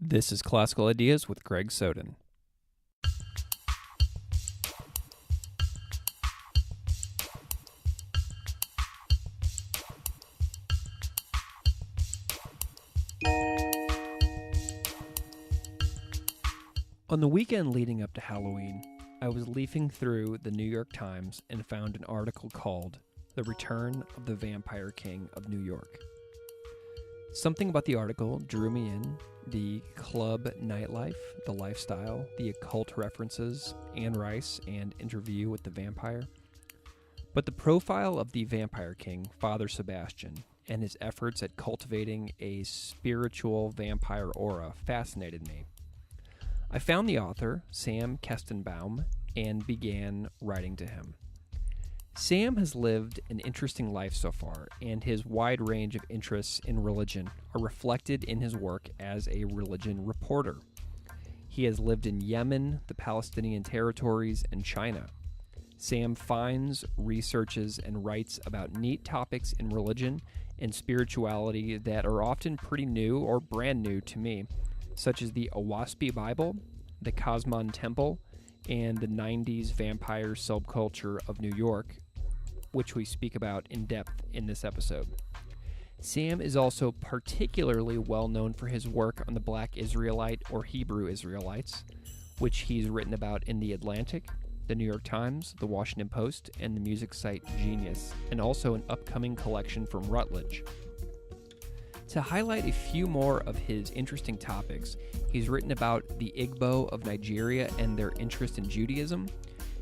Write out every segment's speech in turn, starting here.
This is Classical Ideas with Greg Soden. On the weekend leading up to Halloween, I was leafing through the New York Times and found an article called "The Return of the Vampire King of New York." Something about the article drew me in: the club nightlife, the lifestyle, the occult references, Anne Rice, and Interview with the Vampire. But the profile of the Vampire King, Father Sebastian, and his efforts at cultivating a spiritual vampire aura fascinated me. I found the author, Sam Kestenbaum, and began writing to him. Sam has lived an interesting life so far, and his wide range of interests in religion are reflected in his work as a religion reporter. He has lived in Yemen, the Palestinian territories, and China. Sam finds, researches, and writes about neat topics in religion and spirituality that are often pretty new or brand new to me, such as the Waspy Bible, the Cosmon Temple, and the 90s vampire subculture of New York, which we speak about in depth in this episode. Sam is also particularly well known for his work on the Black Israelite or Hebrew Israelites, which he's written about in The Atlantic, the New York Times, the Washington Post, and the music site Genius, and also an upcoming collection from Routledge. To highlight a few more of his interesting topics, he's written about the Igbo of Nigeria and their interest in Judaism,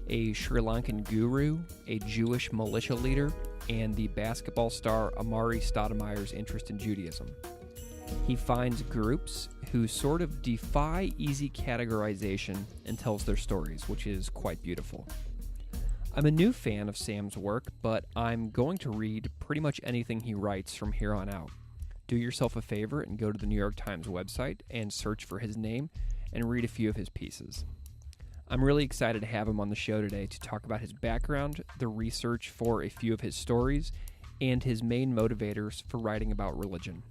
a Sri Lankan guru, a Jewish militia leader, and the basketball star Amari Stoudemire's interest in Judaism. He finds groups who sort of defy easy categorization and tells their stories, which is quite beautiful. I'm a new fan of Sam's work, but I'm going to read pretty much anything he writes from here on out. Do yourself a favor and go to the New York Times website and search for his name and read a few of his pieces. I'm really excited to have him on the show today to talk about his background, the research for a few of his stories, and his main motivators for writing about religion.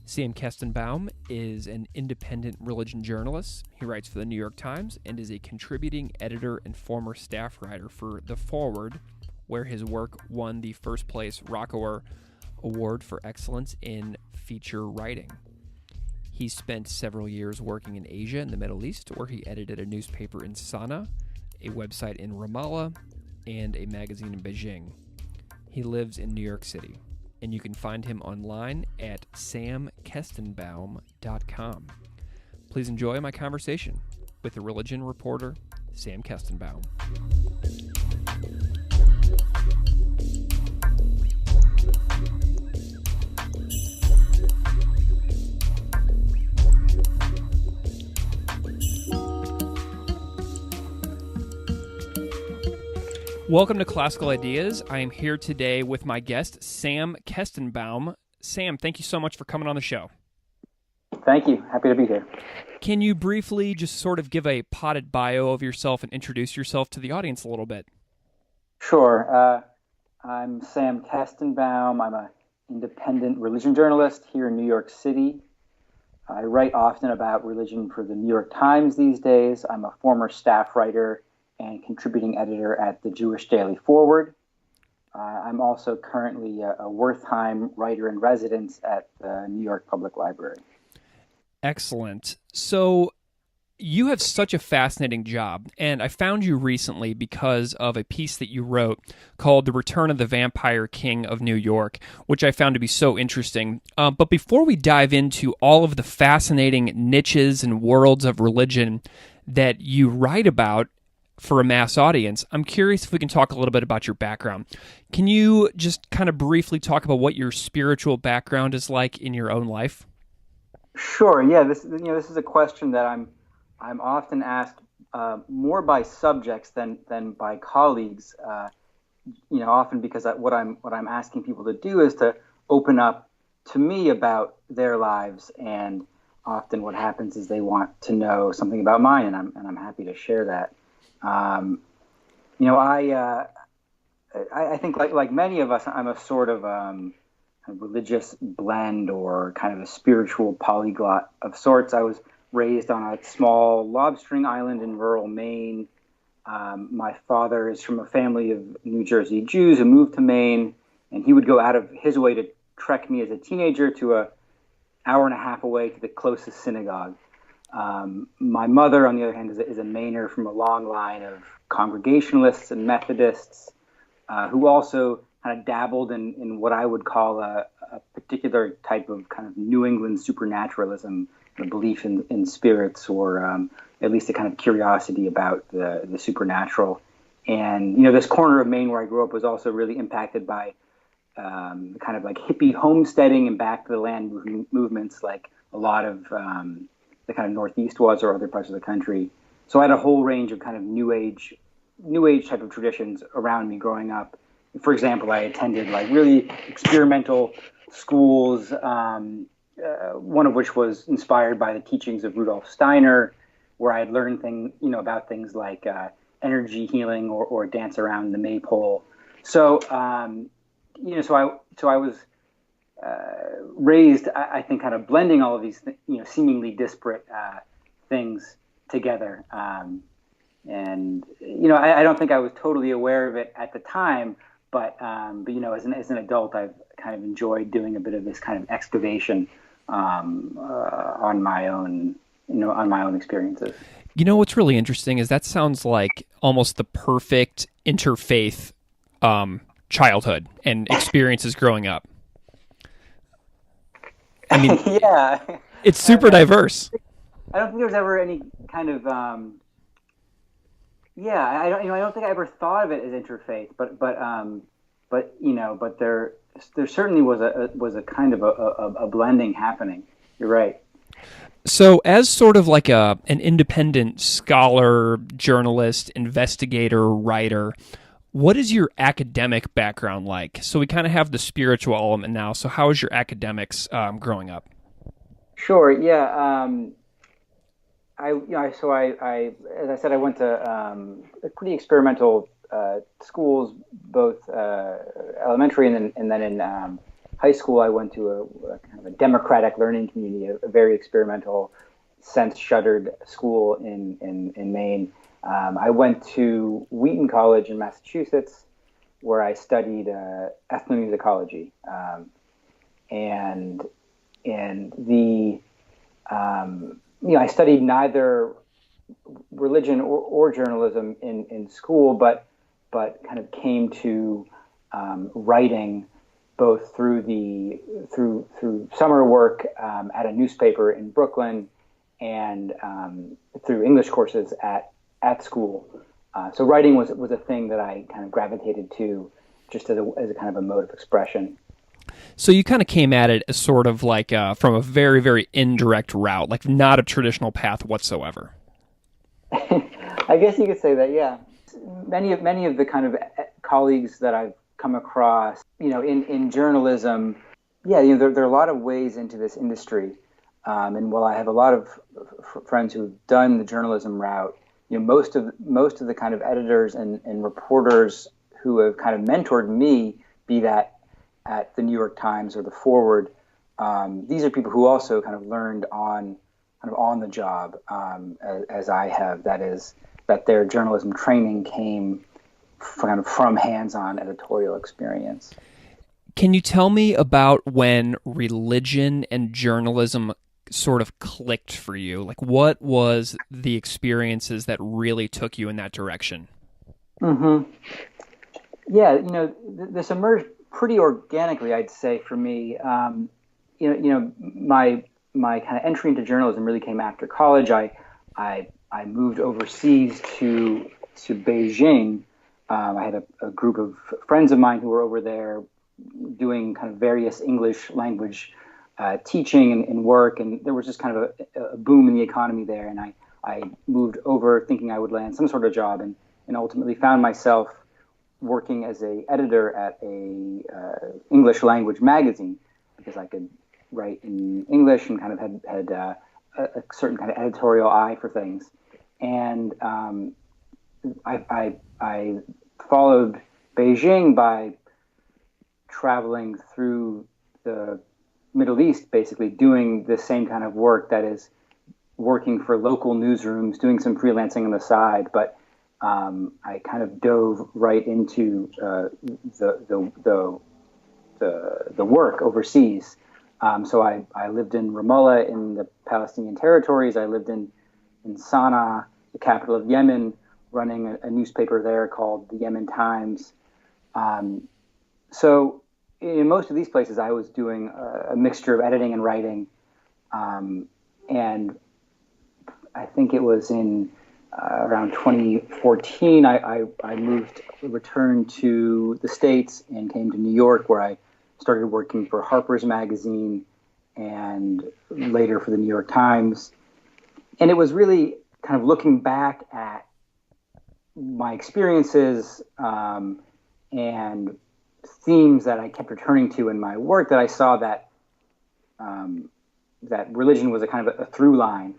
Sam Kestenbaum is an independent religion journalist. He writes for the New York Times and is a contributing editor and former staff writer for The Forward, where his work won the first place Rockower Award for Excellence in Feature Writing. He spent several years working in Asia and the Middle East, where he edited a newspaper in Sana'a, a website in Ramallah, and a magazine in Beijing. He lives in New York City, and you can find him online at samkestenbaum.com. Please enjoy my conversation with the religion reporter, Sam Kestenbaum. Welcome to Classical Ideas. I am here today with my guest, Sam Kestenbaum. Sam, thank you so much for coming on the show. Thank you. Happy to be here. Can you briefly just sort of give a potted bio of yourself and introduce yourself to the audience a little bit? Sure. I'm Sam Kestenbaum. I'm an independent religion journalist here in New York City. I write often about religion for the New York Times these days. I'm a former staff writer and contributing editor at the Jewish Daily Forward. I'm also currently a Wertheim writer in residence at the New York Public Library. Excellent. So you have such a fascinating job, and I found you recently because of a piece that you wrote called "The Return of the Vampire King of New York," which I found to be so interesting. But before we dive into all of the fascinating niches and worlds of religion that you write about for a mass audience, I'm curious if we can talk a little bit about your background. Can you just kind of briefly talk about what your spiritual background is like in your own life? Sure. Yeah. This is a question that I'm often asked more by subjects than by colleagues. Often because what I'm asking people to do is to open up to me about their lives, and often what happens is they want to know something about mine, and I'm happy to share that. I think like many of us, I'm a sort of kind of religious blend or kind of a spiritual polyglot of sorts. I was raised on a small lobstering island in rural Maine. My father is from a family of New Jersey Jews who moved to Maine, and he would go out of his way to trek me as a teenager to an hour and a half away to the closest synagogue. My mother, on the other hand, is a Mainer from a long line of Congregationalists and Methodists who also kind of dabbled in what I would call a particular type of kind of New England supernaturalism, the belief in spirits, or at least a kind of curiosity about the supernatural. And, this corner of Maine where I grew up was also really impacted by kind of like hippie homesteading and back to the land movements like a lot of the kind of Northeast was, or other parts of the country. So I had a whole range of kind of New Age type of traditions around me growing up. For example, I attended like really experimental schools, one of which was inspired by the teachings of Rudolf Steiner, where I had learned about things like energy healing or dance around the maypole. So, so I was raised, I think, kind of blending all of these, seemingly disparate things together. And I don't think I was totally aware of it at the time, but as an adult, I've kind of enjoyed doing a bit of this kind of excavation on my own experiences. What's really interesting is that sounds like almost the perfect interfaith childhood and experiences growing up. I mean, yeah, it's super diverse. I don't think there was ever any kind of I don't think I ever thought of it as interfaith, but there certainly was a kind of a blending happening. You're right. So, as sort of like an independent scholar, journalist, investigator, writer, what is your academic background like? So we kind of have the spiritual element now. So how was your academics growing up? Sure. Yeah. I as I said, I went to pretty experimental schools, both elementary and then in high school. I went to a kind of a democratic learning community, a very experimental, sense-shuttered school in Maine. I went to Wheaton College in Massachusetts, where I studied ethnomusicology, and I studied neither religion or journalism in school, but kind of came to writing both through summer work at a newspaper in Brooklyn and through English courses at school. So writing was a thing that I kind of gravitated to just as a kind of a mode of expression. So you kind of came at it as sort of like from a very, very indirect route, like not a traditional path whatsoever. I guess you could say that, yeah. Many of the kind of colleagues that I've come across, in journalism, there are a lot of ways into this industry. And while I have a lot of friends who've done the journalism route, most of the kind of editors and reporters who have kind of mentored me, be that at the New York Times or the Forward, these are people who also kind of learned on the job, as I have. That is, that their journalism training came from hands-on editorial experience. Can you tell me about when religion and journalism sort of clicked for you? Like, what was the experiences that really took you in that direction? Mm-hmm. Yeah, this emerged pretty organically, I'd say, for me. My kind of entry into journalism really came after college. I moved overseas to Beijing. I had a group of friends of mine who were over there doing kind of various English language teaching and work, and there was just kind of a boom in the economy there. And I moved over thinking I would land some sort of job, and ultimately found myself working as a editor at a English language magazine, because I could write in English and kind of had a certain kind of editorial eye for things. And I followed Beijing by traveling through the Middle East, basically doing the same kind of work, that is working for local newsrooms, doing some freelancing on the side, but I kind of dove right into the work overseas. So I lived in Ramallah in the Palestinian territories. I lived in Sana'a, the capital of Yemen, running a newspaper there called the Yemen Times. So in most of these places, I was doing a mixture of editing and writing. And I think it was in around 2014, I returned to the States and came to New York, where I started working for Harper's Magazine and later for the New York Times. And it was really kind of looking back at my experiences and themes that I kept returning to in my work, that I saw that that religion was a kind of a through line.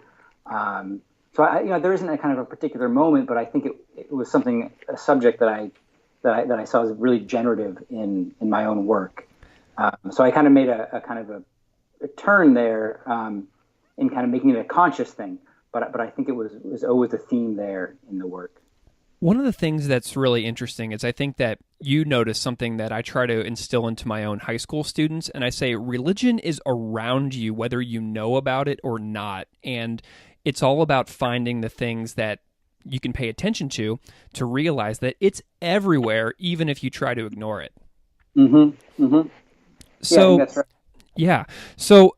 So there isn't a kind of a particular moment, but I think it was a subject that I saw as really generative in my own work. So I kind of made a kind of a turn there in kind of making it a conscious thing. But I think it was always a theme there in the work. One of the things that's really interesting is I think that you notice something that I try to instill into my own high school students, and I say religion is around you whether you know about it or not, and it's all about finding the things that you can pay attention to realize that it's everywhere, even if you try to ignore it. Mm-hmm. Mm-hmm. So, yeah, I think that's right. Yeah. So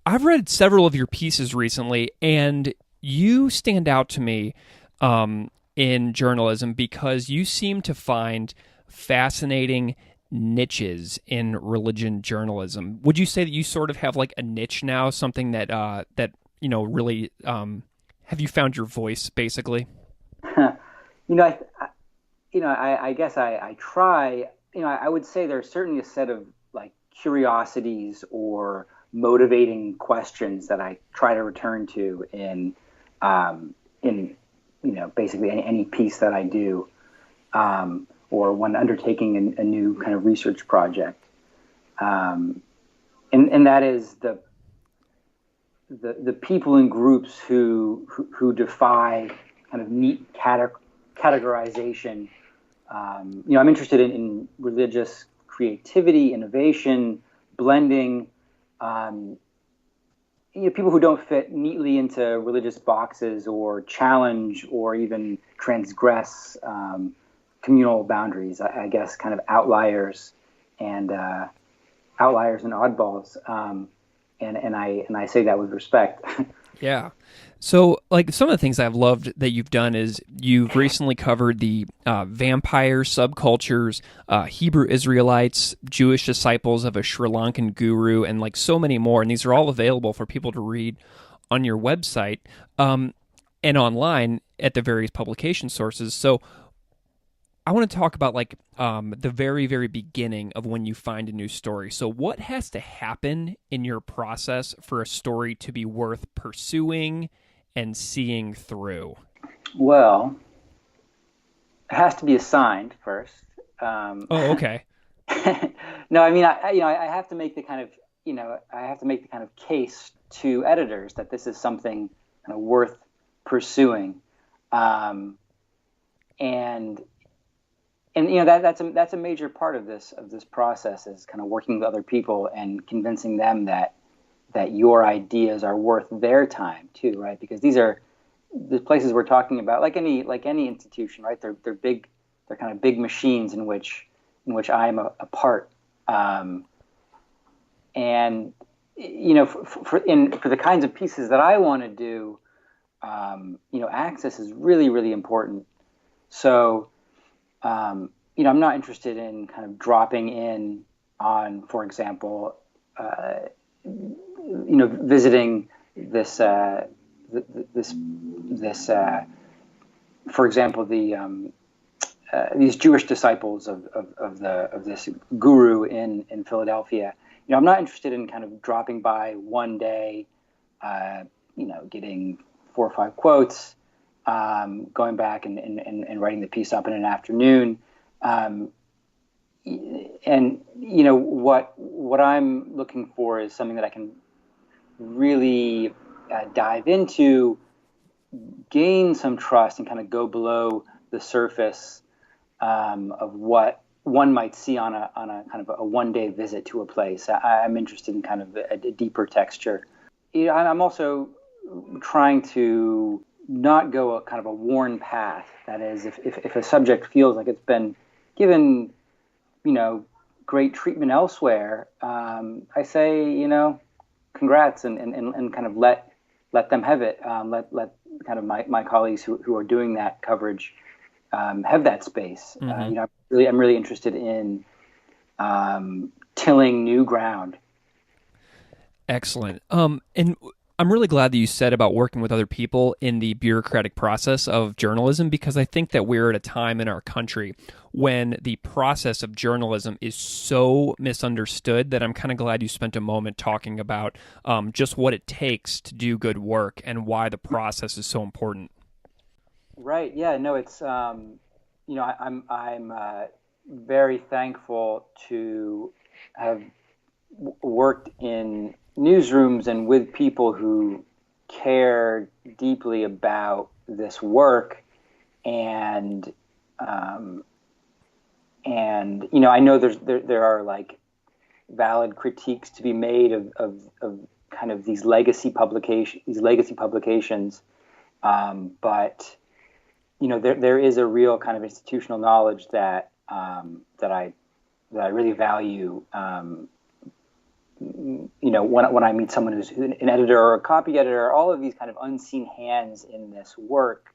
I've read several of your pieces recently, and you stand out to me in journalism because you seem to find fascinating niches in religion journalism. Would you say that you sort of have like a niche now, something that really have you found your voice basically? I guess I try. I would say there's certainly a set of like curiosities or motivating questions that I try to return to in basically any piece that I do, or when undertaking a new kind of research project, and that is the people and groups who defy kind of neat categorization. I'm interested in religious creativity, innovation, blending. People who don't fit neatly into religious boxes or challenge or even transgress communal boundaries. I guess kind of outliers and oddballs. And I say that with respect. Yeah. So, like, some of the things I've loved that you've done is you've recently covered the vampire subcultures, Hebrew Israelites, Jewish disciples of a Sri Lankan guru, and like so many more. And these are all available for people to read on your website and online at the various publication sources. So, I want to talk about like the very, very beginning of when you find a new story. So what has to happen in your process for a story to be worth pursuing and seeing through? Well, it has to be assigned first. Okay. No, I mean, I have to make the kind of case to editors that this is something kind of worth pursuing, and that's a major part of this process, is kind of working with other people and convincing them that your ideas are worth their time too, right? Because these are the places we're talking about, like any institution, right? They're big, they're kind of big machines in which I am a part, and for the kinds of pieces that I want to do, access is really, really important. So. I'm not interested in kind of dropping in on, for example, visiting this, for example, these Jewish disciples of this guru in Philadelphia. I'm not interested in kind of dropping by one day, getting 4 or 5 quotes, going back and writing the piece up in an afternoon, and what I'm looking for is something that I can really dive into, gain some trust, and kind of go below the surface of what one might see on a kind of a one-day visit to a place. I'm interested in kind of a deeper texture. I'm also trying to not go a kind of a worn path. That is, if a subject feels like it's been given, great treatment elsewhere, I say, congrats, and kind of let them have it. Let kind of my colleagues who are doing that coverage have that space. Mm-hmm. I'm really interested in tilling new ground. Excellent. And I'm really glad that you said about working with other people in the bureaucratic process of journalism, because I think that we're at a time in our country when the process of journalism is so misunderstood that I'm kind of glad you spent a moment talking about just what it takes to do good work and why the process is so important. Right. Yeah. No. It's I'm very thankful to have worked in newsrooms and with people who care deeply about this work, and I know there are like valid critiques to be made of kind of these legacy publications, but there is a real kind of institutional knowledge that that I really value. When I meet someone who's an editor or a copy editor, all of these kind of unseen hands in this work,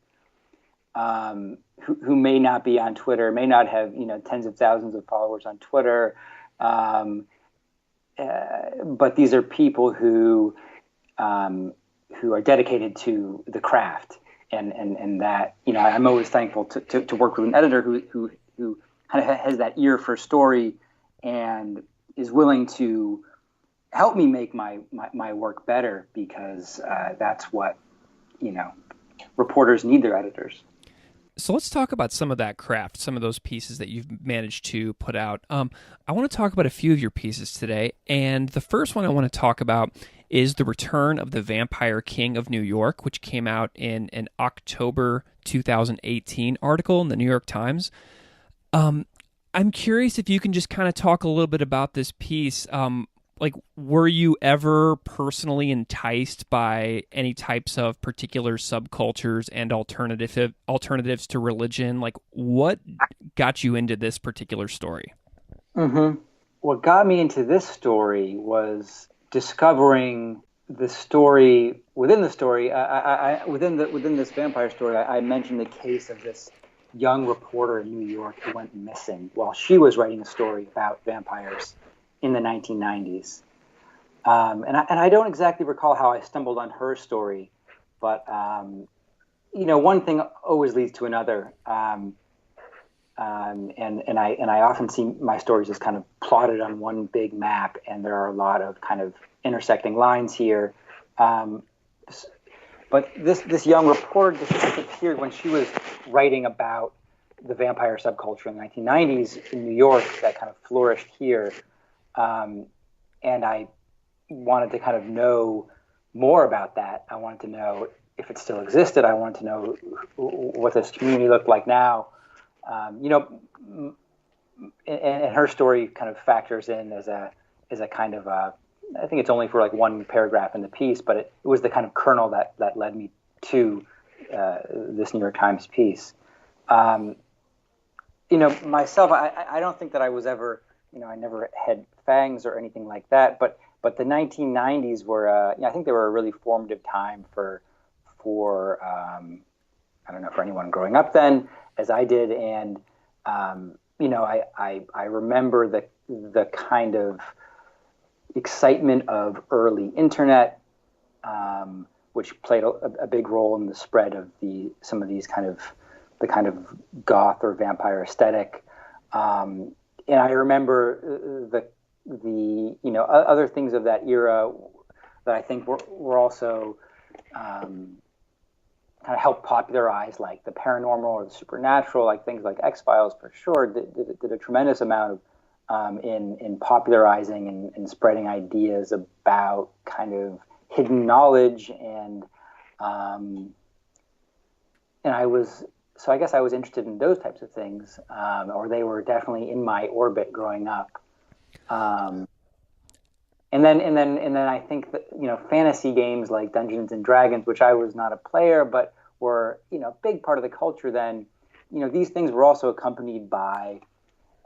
who may not be on Twitter, may not have tens of thousands of followers on Twitter, but these are people who are dedicated to the craft, and that I'm always thankful to work with an editor who kind of has that ear for story and is willing to help me make my work better, because that's what reporters need their editors. So let's talk about some of that craft, some of those pieces that you've managed to put out. I want to talk about a few of your pieces today, and the first one I want to talk about is The Return of the Vampire King of New York, which came out in an October 2018 article in the New York Times. I'm curious if you can just kind of talk a little bit about this piece. Were you ever personally enticed by any types of particular subcultures and alternatives to religion? Like, what got you into this particular story? Mm-hmm. What got me into this story was discovering the story within the story. Within this vampire story, I mentioned the case of this young reporter in New York who went missing while she was writing a story about vampires in the 1990s. And I don't exactly recall how I stumbled on her story, but one thing always leads to another. And I often see my stories as kind of plotted on one big map, and there are a lot of kind of intersecting lines here. But this young reporter just appeared when she was writing about the vampire subculture in the 1990s in New York that kind of flourished here. And I wanted to kind of know more about that. I wanted to know if it still existed. I wanted to know what this community looked like now. And her story kind of factors in as a kind of I think it's only for like one paragraph in the piece, but it was the kind of kernel that led me to this New York Times piece. Myself, I don't think that I was ever, I never had fangs or anything like that, but the 1990s were, I think they were a really formative time for I don't know, for anyone growing up then, as I did, and I remember the kind of excitement of early internet, which played a big role in the spread of some of these kind of goth or vampire aesthetic. And I remember the other things of that era that I think were also kind of helped popularize, like the paranormal or the supernatural, like things like X-Files for sure, did a tremendous amount in popularizing and spreading ideas about kind of hidden knowledge, and I guess I was interested in those types of things, or they were definitely in my orbit growing up. And then I think that, fantasy games like Dungeons and Dragons, which I was not a player, but were, a big part of the culture then, these things were also accompanied by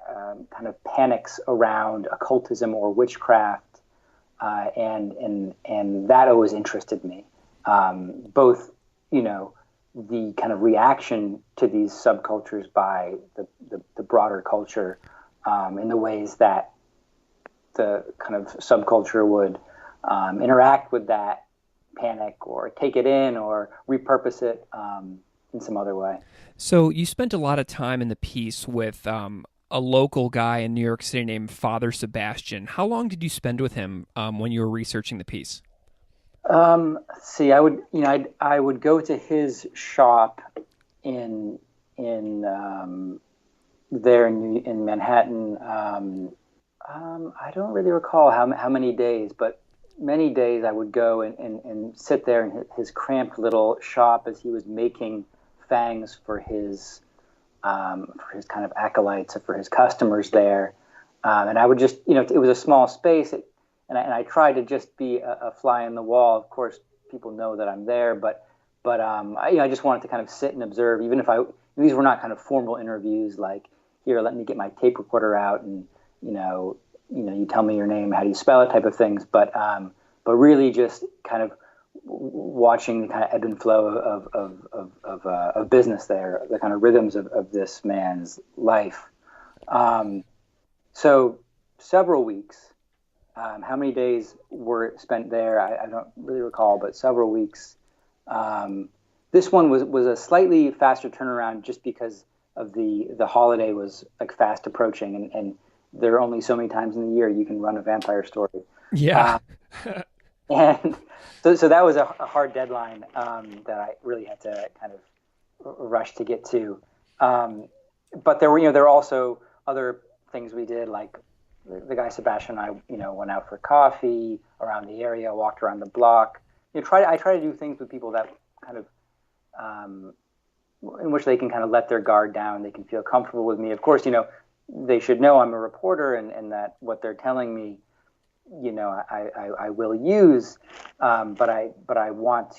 kind of panics around occultism or witchcraft, and that always interested me. Both, the kind of reaction to these subcultures by the broader culture, in the ways that the kind of subculture would interact with that panic or take it in or repurpose it in some other way. So you spent a lot of time in the piece with a local guy in New York City named Father Sebastian. How long did you spend with him when you were researching the piece? Let's see, I would go to his shop in there in Manhattan. I don't really recall how many days, but many days I would go and sit there in his cramped little shop as he was making fangs for his kind of acolytes or for his customers there. And I would just, it was a small space, and I tried to just be a fly in the wall. Of course, people know that I'm there, but I just wanted to kind of sit and observe, even if these were not kind of formal interviews like, here, let me get my tape recorder out and, you tell me your name, how do you spell it, type of things. But really just kind of watching the kind of ebb and flow of business there, the kind of rhythms of this man's life. So several weeks. How many days were spent there? I don't really recall, but several weeks. This one was a slightly faster turnaround just because of the holiday was like fast approaching, and there are only so many times in the year you can run a vampire story. Yeah. And so that was a hard deadline that I really had to kind of rush to get to. But there were also other things we did, like the guy Sebastian and I, went out for coffee around the area, walked around the block. I try to do things with people that kind of in which they can kind of let their guard down. They can feel comfortable with me. Of course, they should know I'm a reporter and that what they're telling me, I will use. But I want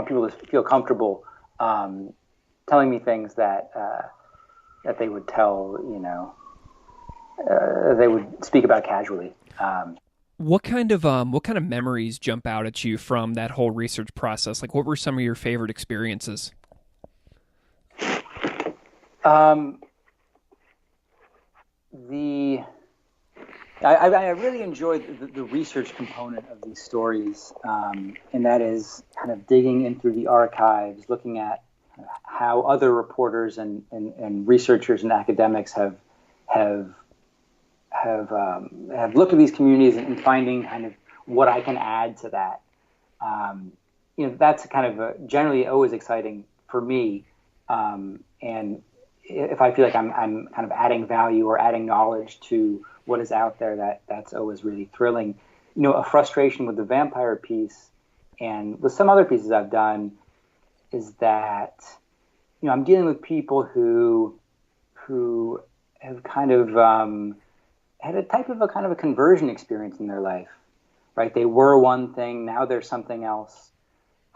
people to feel comfortable telling me things that they would tell, they would speak about casually. What kind of memories jump out at you from that whole research process? Like, what were some of your favorite experiences? I really enjoyed the research component of these stories, and that is kind of digging in through the archives, looking at how other reporters and researchers and academics have looked at these communities and finding kind of what I can add to that. That's kind of generally always exciting for me. And if I feel like I'm kind of adding value or adding knowledge to what is out there, that's always really thrilling. A frustration with the vampire piece and with some other pieces I've done is that, I'm dealing with people who have kind of had a type of a kind of a conversion experience in their life, right? They were one thing, now they're something else.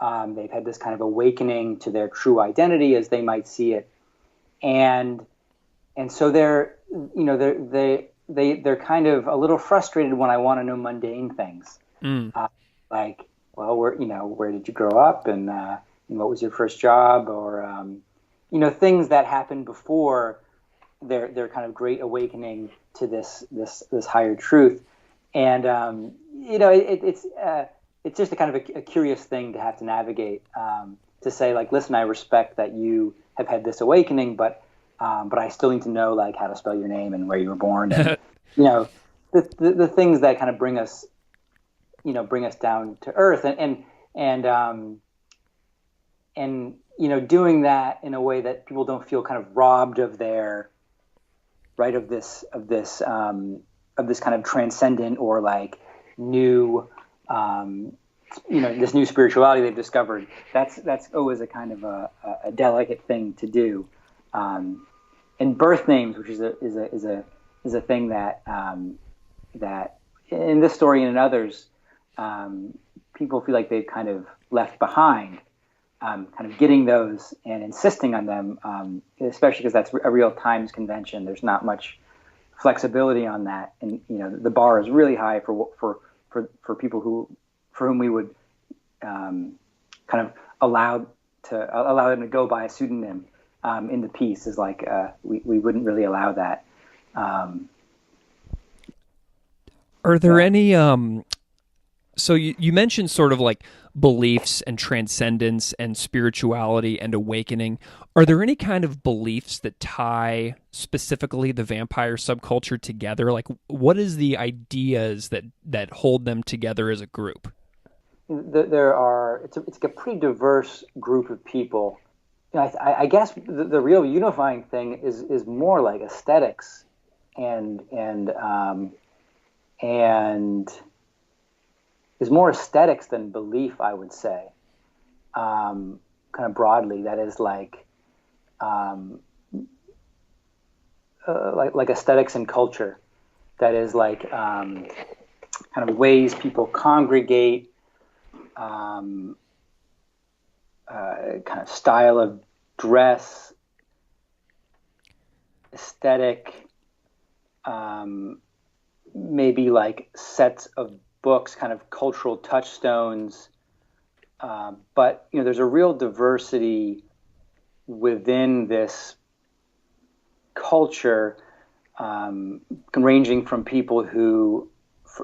They've had this kind of awakening to their true identity as they might see it. And so they're kind of a little frustrated when I want to know mundane things. Like, well, where did you grow up, and what was your first job, or things that happened before their kind of great awakening to this higher truth. And it's just a kind of a curious thing to have to navigate, to say, like, listen, I respect that you have had this awakening, but I still need to know, like, how to spell your name and where you were born, and the things that kind of bring us down to earth, and doing that in a way that people don't feel kind of robbed of their right, of this kind of transcendent or like new, this new spirituality they've discovered. That's always a kind of a delicate thing to do. And birth names, which is a thing that that in this story and in others, people feel like they've kind of left behind. Kind of getting those and insisting on them, especially because that's a real times convention. There's not much flexibility on that, and the bar is really high for people for whom we would kind of allow them to go by a pseudonym in the piece. Is like we wouldn't really allow that. Are there any? So you mentioned sort of like beliefs and transcendence and spirituality and awakening. Are there any kind of beliefs that tie specifically the vampire subculture together? Like, what is the ideas that hold them together as a group? There are. It's a pretty diverse group of people. I guess the real unifying thing is more like aesthetics and is more aesthetics than belief, I would say, kind of broadly. That is like aesthetics and culture. That is like kind of ways people congregate, kind of style of dress, aesthetic, maybe like sets of books, kind of cultural touchstones, but there's a real diversity within this culture, ranging from people who,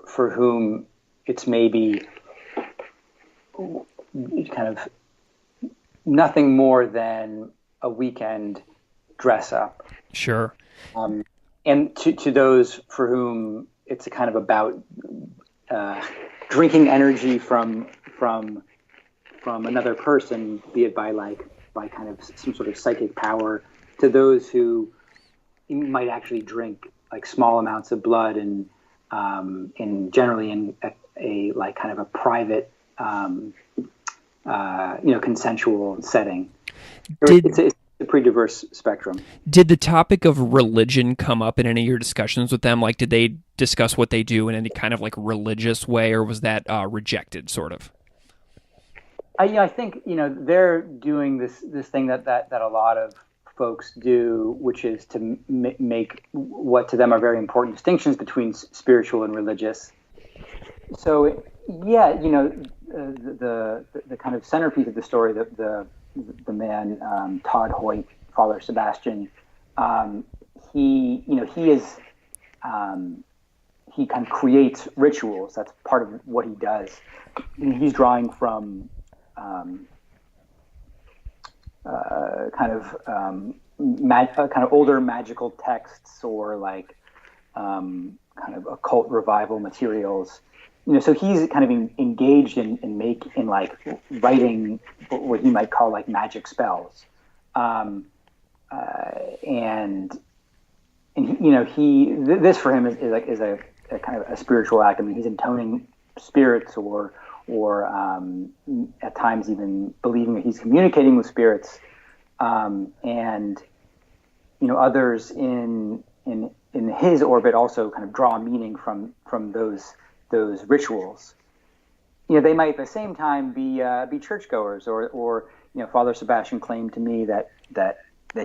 for whom it's maybe kind of nothing more than a weekend dress up. Sure. And to those for whom it's a kind of about drinking energy from another person, be it by kind of some sort of psychic power, to those who might actually drink like small amounts of blood and generally in a like kind of a private consensual setting. It's a pretty diverse spectrum. Did the topic of religion come up in any of your discussions with them? Like, did they discuss what they do in any kind of like religious way, or was that rejected, sort of? I think they're doing this thing that a lot of folks do, which is to make what to them are very important distinctions between spiritual and religious. So yeah, the kind of centerpiece of the story, the man Todd Hoyt, Father Sebastian, he kind of creates rituals. That's part of what he does. He's drawing from kind of older magical texts or like kind of occult revival materials. So he's kind of engaged in like writing what he might call like magic spells, and this for him is a kind of a spiritual act. I mean, he's intoning spirits or at times even believing that he's communicating with spirits, and others in his orbit also kind of draw meaning from those rituals. They might at the same time be churchgoers, or Father Sebastian claimed to me that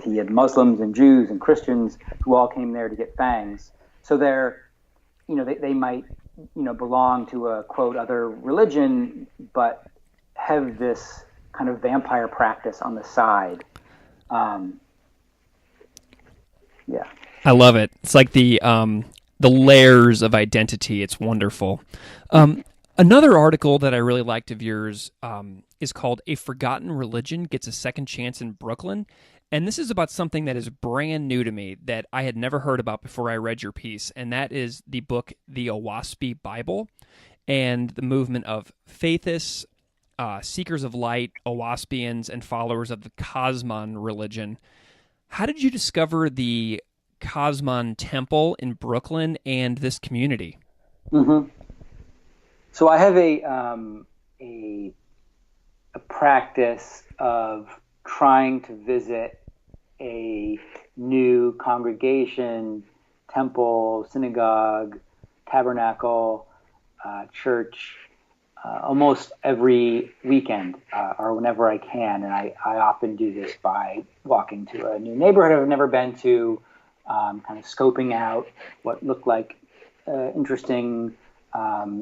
he had Muslims and Jews and Christians who all came there to get fangs. So they might belong to a quote other religion, but have this kind of vampire practice on the side. Yeah, I love it. It's like the layers of identity. It's wonderful. Another article that I really liked of yours is called "A Forgotten Religion Gets a Second Chance in Brooklyn." And this is about something that is brand new to me that I had never heard about before I read your piece, and that is the book, The Waspy Bible, and the movement of faithists, seekers of light, Owaspians, and followers of the Cosmon religion. How did you discover the Cosmon Temple in Brooklyn and this community. Mm-hmm. So I have a practice of trying to visit a new congregation, temple, synagogue, tabernacle, church, almost every weekend or whenever I can. And I often do this by walking to a new neighborhood I've never been to, kind of scoping out what looked like interesting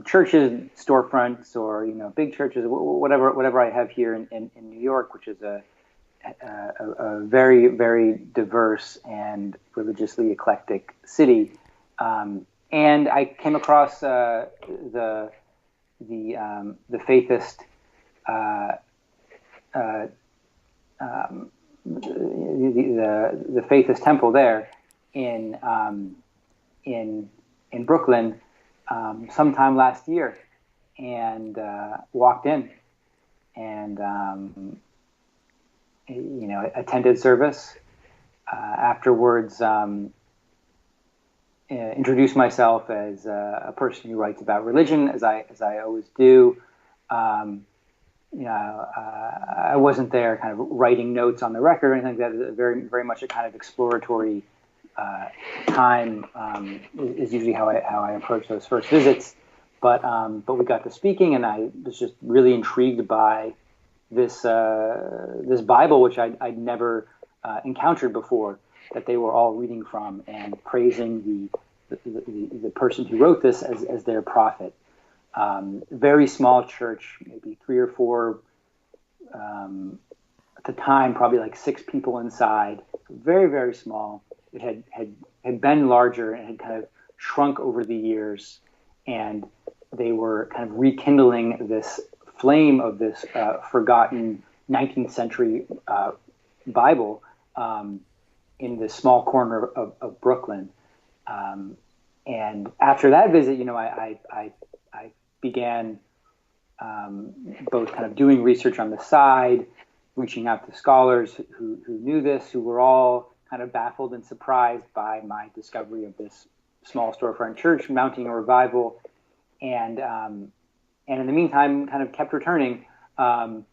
churches, storefronts, or big churches, whatever I have here in New York, which is a very, very diverse and religiously eclectic city. And I came across the faithist the faithist temple there in Brooklyn sometime last year, and walked in and attended service. Afterwards, introduced myself as a person who writes about religion, as I always do. I wasn't there kind of writing notes on the record or anything like that. Very, very much a kind of exploratory time is usually how I approach those first visits. But we got to speaking, and I was just really intrigued by this Bible, which I'd never encountered before, that they were all reading from and praising the person who wrote this as their prophet. Very small church, maybe 3 or 4 at the time, probably like 6 people inside. Very, very small. It had been larger and had kind of shrunk over the years, and they were kind of rekindling this flame of this forgotten 19th century Bible in this small corner of Brooklyn. And after that visit, I began both kind of doing research on the side, reaching out to scholars who knew this, who were all kind of baffled and surprised by my discovery of this small storefront church mounting a revival, and in the meantime, kind of kept returning. Now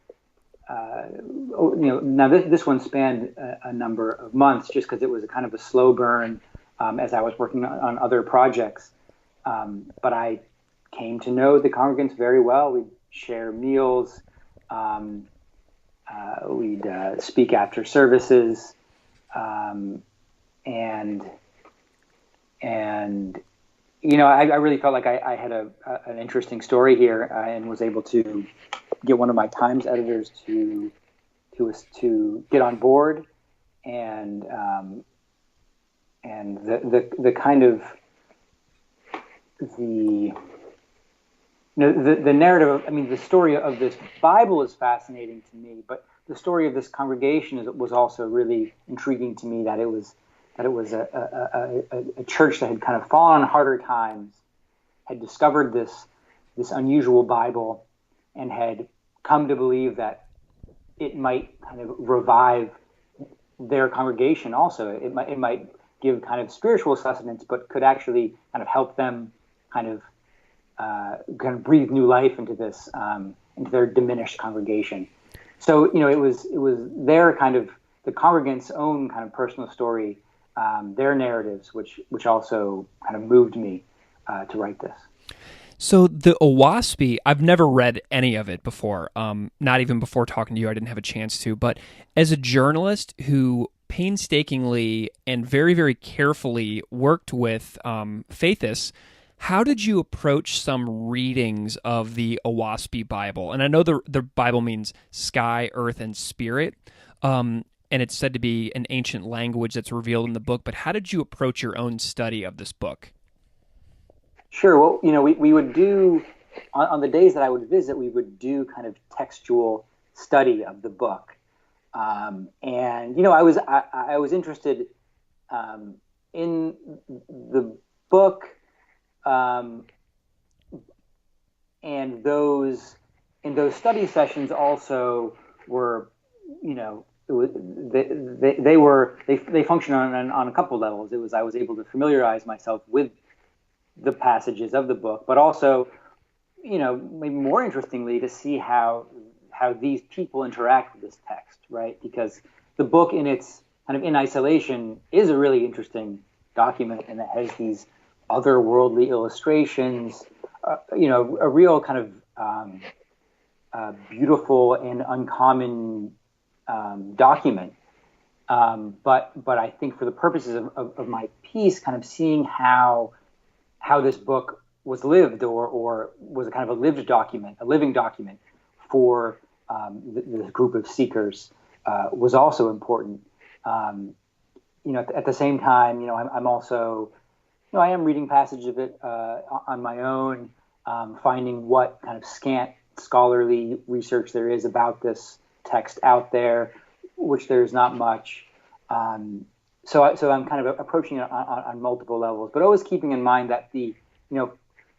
this one spanned a number of months, just because it was a kind of a slow burn as I was working on other projects. But I came to know the congregants very well. We'd share meals. We'd speak after services, I really felt like I had an interesting story here, and was able to get one of my Times editors to get on board, and the kind of the narrative. I mean, the story of this Bible is fascinating to me, but the story of this congregation was also really intriguing to me. That it was a church that had kind of fallen on harder times, had discovered this unusual Bible, and had come to believe that it might kind of revive their congregation. Also, it might give kind of spiritual sustenance, but could actually kind of help them kind of breathe new life into this into their diminished congregation. So it was their kind of the congregants' own kind of personal story, their narratives, which also kind of moved me to write this. So the Waspy, I've never read any of it before. Not even before talking to you, I didn't have a chance to. But as a journalist who painstakingly and very, very carefully worked with faithists, how did you approach some readings of the Waspy Bible? And I know the Bible means sky, earth, and spirit, and it's said to be an ancient language that's revealed in the book. But how did you approach your own study of this book? Sure. Well, we would do, on the days that I would visit, we would do kind of textual study of the book. And I was interested in the book, and those study sessions also were, it was they function on a couple levels. It was I was able to familiarize myself with the passages of the book, but also, maybe more interestingly, to see how these people interact with this text, right? Because the book in isolation is a really interesting document, and it has these otherworldly illustrations, a real kind of beautiful and uncommon document. But I think for the purposes of my piece, kind of seeing how this book was lived or was a kind of a living document for the group of seekers was also important. At the same time, I'm also, I am reading passages of it on my own, finding what kind of scant scholarly research there is about this text out there, which there's not much. So I'm kind of approaching it on multiple levels, but always keeping in mind that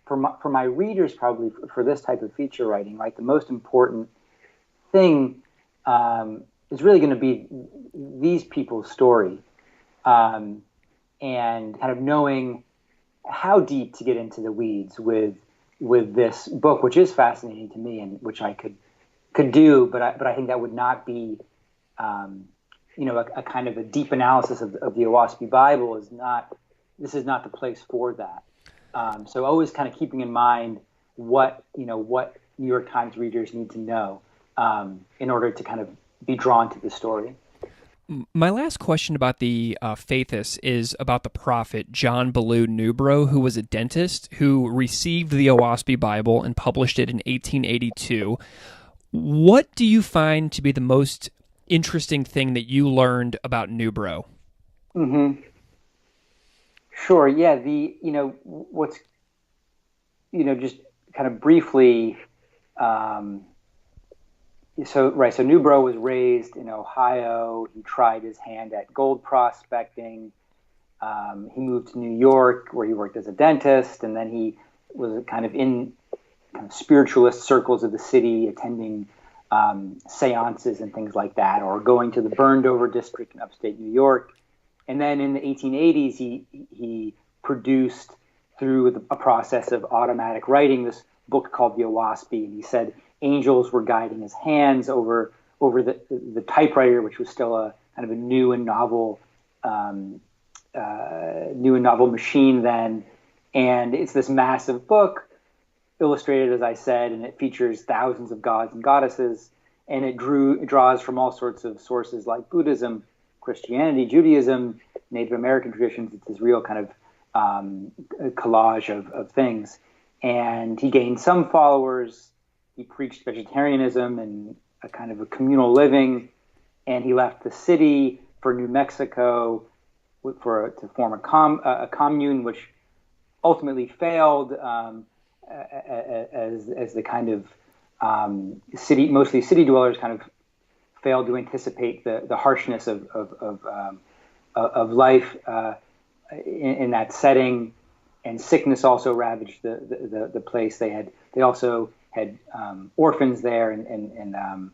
for my readers, probably for this type of feature writing, right, the most important thing is really going to be these people's story, and kind of knowing how deep to get into the weeds with this book, which is fascinating to me and which I could do, but I think that would not be a kind of a deep analysis of the Waspy Bible. This is not the place for that. So always kind of keeping in mind what New York Times readers need to know in order to kind of be drawn to the story. My last question about the Faithists is about the prophet John Ballou Newbrough, who was a dentist who received the Waspy Bible and published it in 1882. What do you find to be the most interesting thing that you learned about Newbrough? Mm-hmm. Sure. Yeah. What's, just kind of briefly, So Newbrough was raised in Ohio. He tried his hand at gold prospecting. He moved to New York, where he worked as a dentist, and then he was kind of in spiritualist circles of the city, attending seances and things like that, or going to the Burned-Over district in upstate New York. And then in the 1880s, he produced, through a process of automatic writing, this book called the Waspy. And he said angels were guiding his hands over the typewriter, which was still a kind of a new and novel machine then. And it's this massive book, illustrated, as I said, and it features thousands of gods and goddesses, and it draws from all sorts of sources like Buddhism, Christianity, Judaism, Native American traditions. It's this real kind of collage of things. And he gained some followers. He preached vegetarianism and a kind of a communal living, and he left the city for New Mexico to form a commune, which ultimately failed as the kind of mostly city dwellers kind of failed to anticipate the harshness of life in that setting, and sickness also ravaged the place. They also had orphans there, and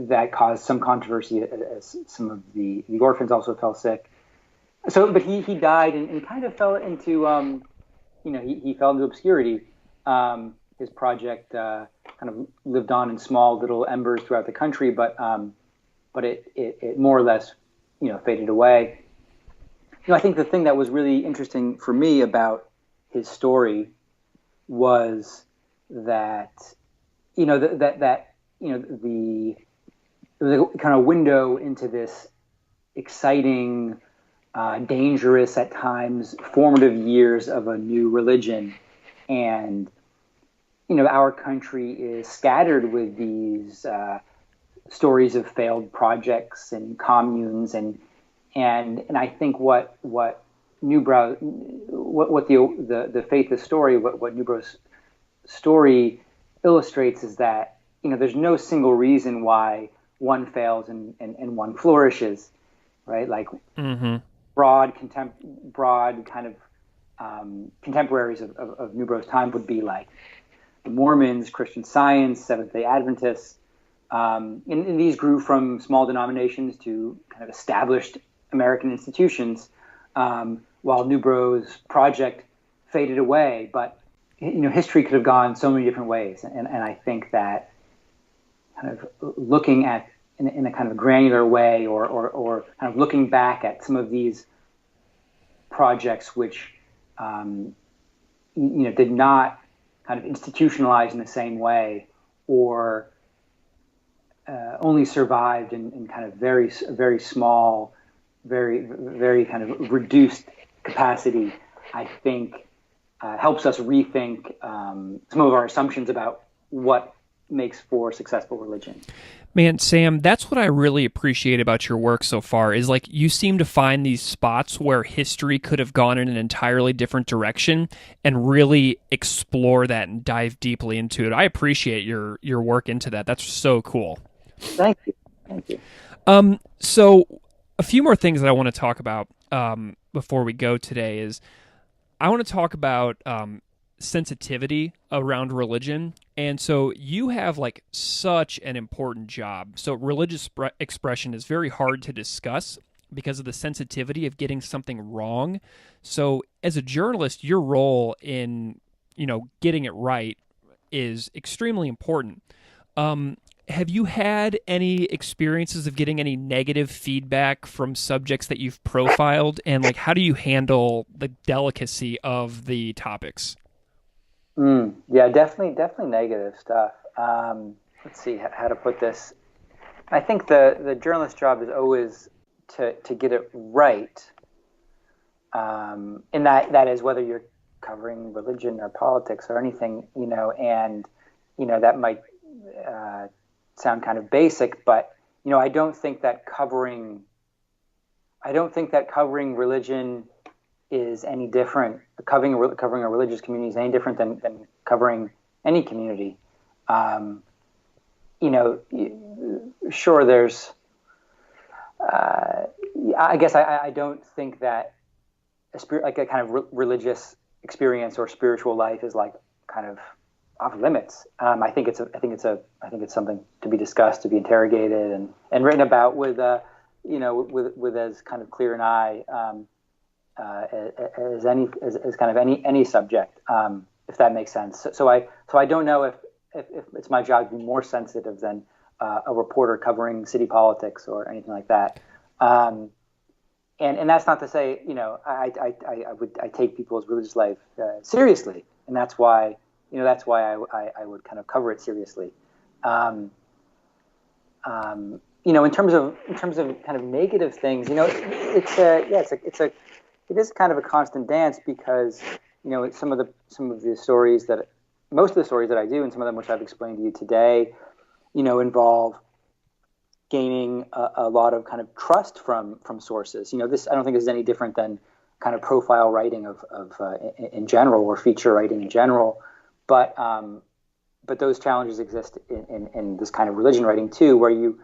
that caused some controversy as some of the orphans also fell sick. So, but he died and kind of fell into he fell into obscurity. His project kind of lived on in small little embers throughout the country, but it more or less faded away. I think the thing that was really interesting for me about his story was that it was a kind of window into this exciting, dangerous at times, formative years of a new religion. And our country is scattered with these stories of failed projects and communes, and I think what Newbrough, what the Faithist story, what Newbrough's story illustrates is that there's no single reason why one fails and one flourishes, right? Like broad kind of contemporaries of Newbrough's time would be like the Mormons, Christian Science, Seventh-day Adventists, And these grew from small denominations to kind of established American institutions, while Newbrough's project faded away. But history could have gone so many different ways, and I think that kind of looking at in a kind of granular way, or kind of looking back at some of these projects which did not kind of institutionalize in the same way, or only survived in kind of very small, very kind of reduced capacity, I think helps us rethink some of our assumptions about what makes for successful religion. Man, Sam, that's what I really appreciate about your work so far, is like you seem to find these spots where history could have gone in an entirely different direction and really explore that and dive deeply into it. I appreciate your work into that. That's so cool. Thank you. Thank you. So a few more things that I want to talk about before we go today is I want to talk about sensitivity around religion. And so you have like such an important job. So religious expression is very hard to discuss because of the sensitivity of getting something wrong. So as a journalist, your role in, getting it right is extremely important. Have you had any experiences of getting any negative feedback from subjects that you've profiled? And like, how do you handle the delicacy of the topics? Yeah, definitely negative stuff. Let's see how to put this. I think the journalist job is always to get it right, and that is whether you're covering religion or politics or anything, and that might sound kind of basic, but I don't think that covering religion is any different. Covering a religious community is any different than covering any community. Sure, there's. I guess I don't think that like a kind of religious experience or spiritual life is like kind of off limits. I think it's something to be discussed, to be interrogated, and written about with as kind of clear an eye. As kind of any subject, if that makes sense. So I don't know if it's my job to be more sensitive than a reporter covering city politics or anything like that. And that's not to say I take people's religious life seriously, and that's why I would kind of cover it seriously. In terms of kind of negative things, it is kind of a constant dance because, most of the stories that I do, and some of them which I've explained to you today, involve gaining a lot of kind of trust from sources. This I don't think is any different than kind of profile writing of in general, or feature writing in general, but those challenges exist in this kind of religion writing too, where you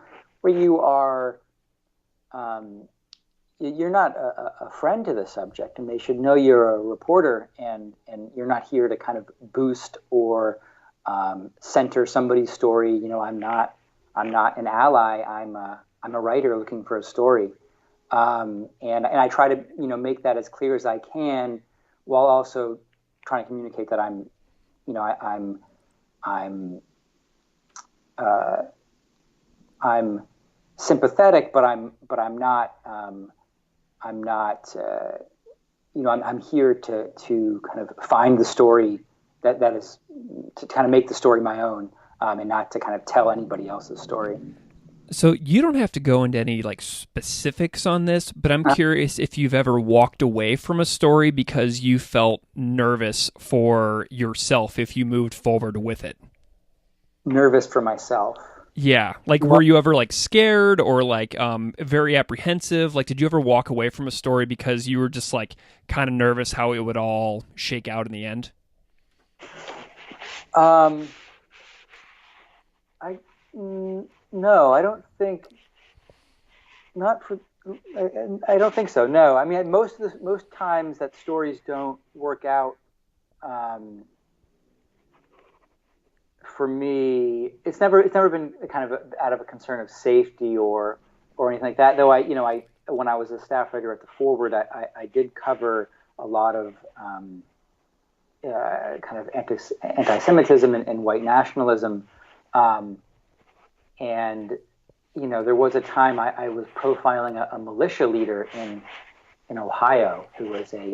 are. You're not a friend to the subject, and they should know you're a reporter, and you're not here to kind of boost or center somebody's story. I'm not an ally. I'm a writer looking for a story, and I try to make that as clear as I can, while also trying to communicate that I'm sympathetic, but I'm not. I'm here to kind of find the story that is to kind of make the story my own, and not to kind of tell anybody else's story. So you don't have to go into any like specifics on this, but I'm curious if you've ever walked away from a story because you felt nervous for yourself if you moved forward with it. Nervous for myself. Yeah. Like, were you ever like scared or like very apprehensive? Like, did you ever walk away from a story because you were just like kind of nervous how it would all shake out in the end? No, I don't think. Not for. I don't think so. No, I mean most times that stories don't work out for me, it's never been kind of out of a concern of safety or anything like that. Though I when I was a staff writer at the Forward, I did cover a lot of kind of anti-Semitism and white nationalism, and there was a time I was profiling a militia leader in Ohio who was a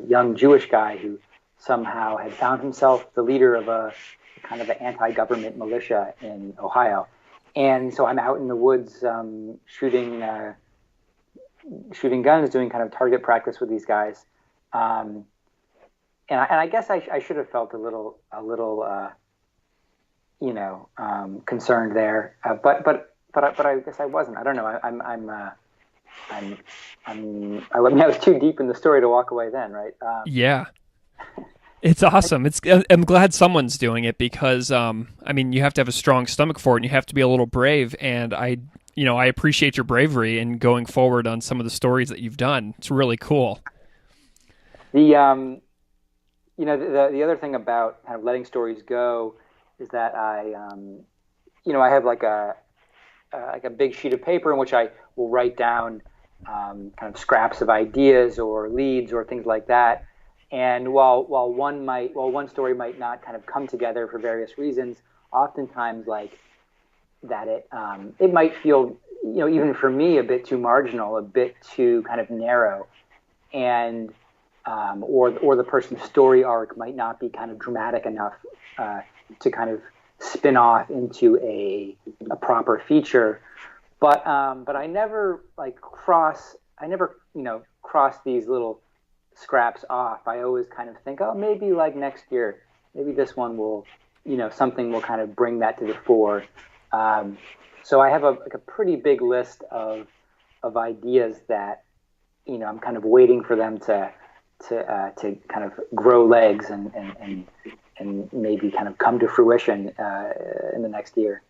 young Jewish guy who somehow had found himself the leader of a kind of an anti-government militia in Ohio. And so I'm out in the woods shooting guns, doing kind of target practice with these guys. And I guess I should have felt a little concerned there. But I guess I wasn't. I don't know. I was too deep in the story to walk away then, right? Yeah. It's awesome. I'm glad someone's doing it because, you have to have a strong stomach for it and you have to be a little brave. And I appreciate your bravery in going forward on some of the stories that you've done. It's really cool. The other thing about kind of letting stories go is that I have like a big sheet of paper in which I will write down kind of scraps of ideas or leads or things like that. And while one story might not kind of come together for various reasons, oftentimes like that it might feel even for me a bit too marginal, a bit too kind of narrow, and or the person's story arc might not be kind of dramatic enough to kind of spin off into a proper feature. But I never cross these little scraps off. I always kind of think, oh, maybe like next year, maybe this one will, something will kind of bring that to the fore. So I have a pretty big list of ideas that, I'm kind of waiting for them to kind of grow legs and maybe kind of come to fruition in the next year.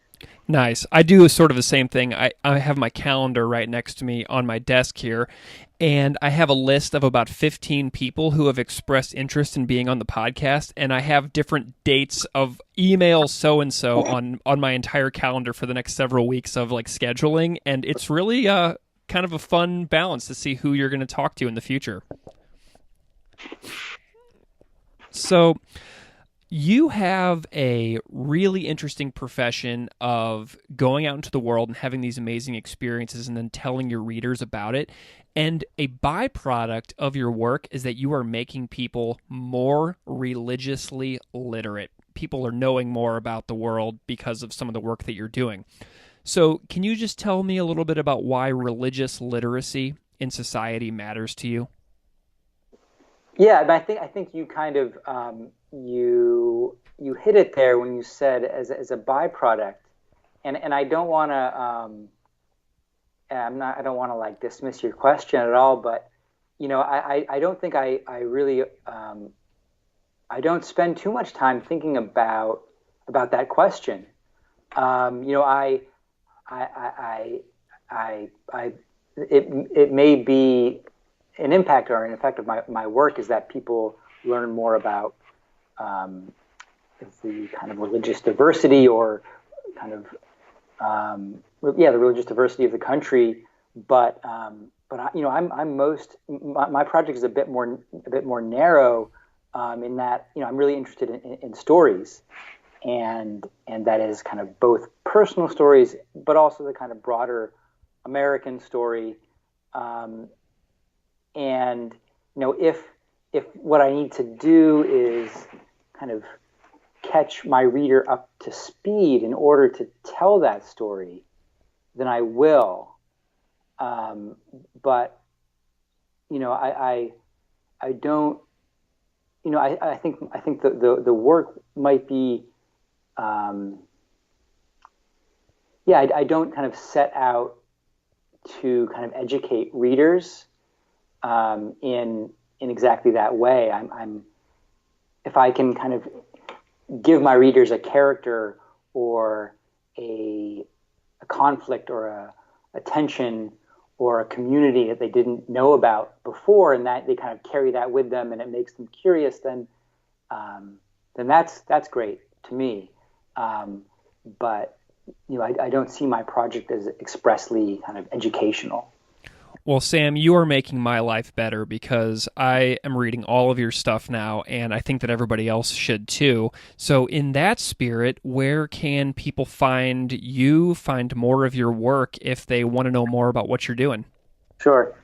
Nice. I do sort of the same thing. I have my calendar right next to me on my desk here, and I have a list of about 15 people who have expressed interest in being on the podcast, and I have different dates of email so-and-so on my entire calendar for the next several weeks of scheduling, and it's really kind of a fun balance to see who you're going to talk to in the future. So you have a really interesting profession of going out into the world and having these amazing experiences and then telling your readers about it. And a byproduct of your work is that you are making people more religiously literate. People are knowing more about the world because of some of the work that you're doing. So can you just tell me a little bit about why religious literacy in society matters to you? Yeah, but I think you kind of you hit it there when you said as a byproduct, and I don't want to I don't want to dismiss your question at all, but I don't think I really I don't spend too much time thinking about that question. It may be an impact or an effect of my work is that people learn more about the kind of religious diversity or kind of the religious diversity of the country. But I'm my project is a bit more narrow in that I'm really interested in stories, and that is kind of both personal stories, but also the kind of broader American story. And if what I need to do is kind of catch my reader up to speed in order to tell that story, then I will. But I don't. I think the work might be. I don't kind of set out to kind of educate readers in exactly that way. If I can kind of give my readers a character or a conflict or a tension or a community that they didn't know about before, and that they kind of carry that with them and it makes them curious, then then that's great to me. But I don't see my project as expressly kind of educational. Well, Sam, you are making my life better because I am reading all of your stuff now, and I think that everybody else should too. So in that spirit, where can people find you, find more of your work if they want to know more about what you're doing? Sure.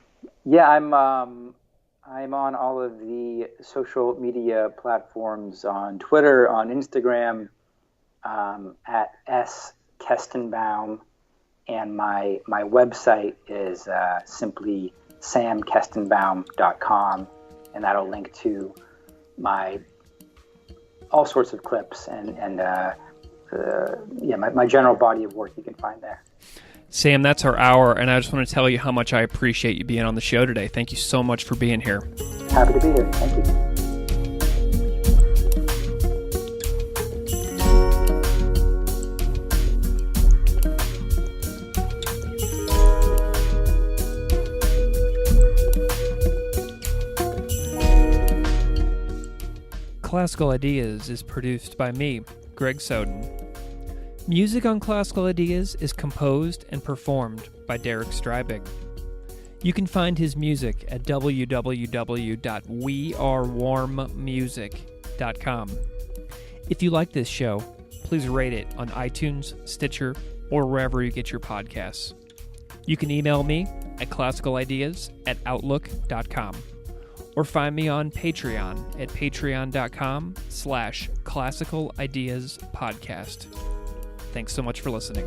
Yeah, I'm on all of the social media platforms, on Twitter, on Instagram, at S Kestenbaum. And my website is simply samkestenbaum.com, and that'll link to my all sorts of clips and my general body of work you can find there. Sam, that's our hour, and I just want to tell you how much I appreciate you being on the show today. Thank you so much for being here. Happy to be here. Thank you. Classical Ideas is produced by me, Greg Soden. Music on Classical Ideas is composed and performed by Derek Strybig. You can find his music at www.wearewarmmusic.com. If you like this show, please rate it on iTunes, Stitcher, or wherever you get your podcasts. You can email me at classicalideas@outlook.com. or find me on Patreon at patreon.com/Classical Ideas Podcast. Thanks so much for listening.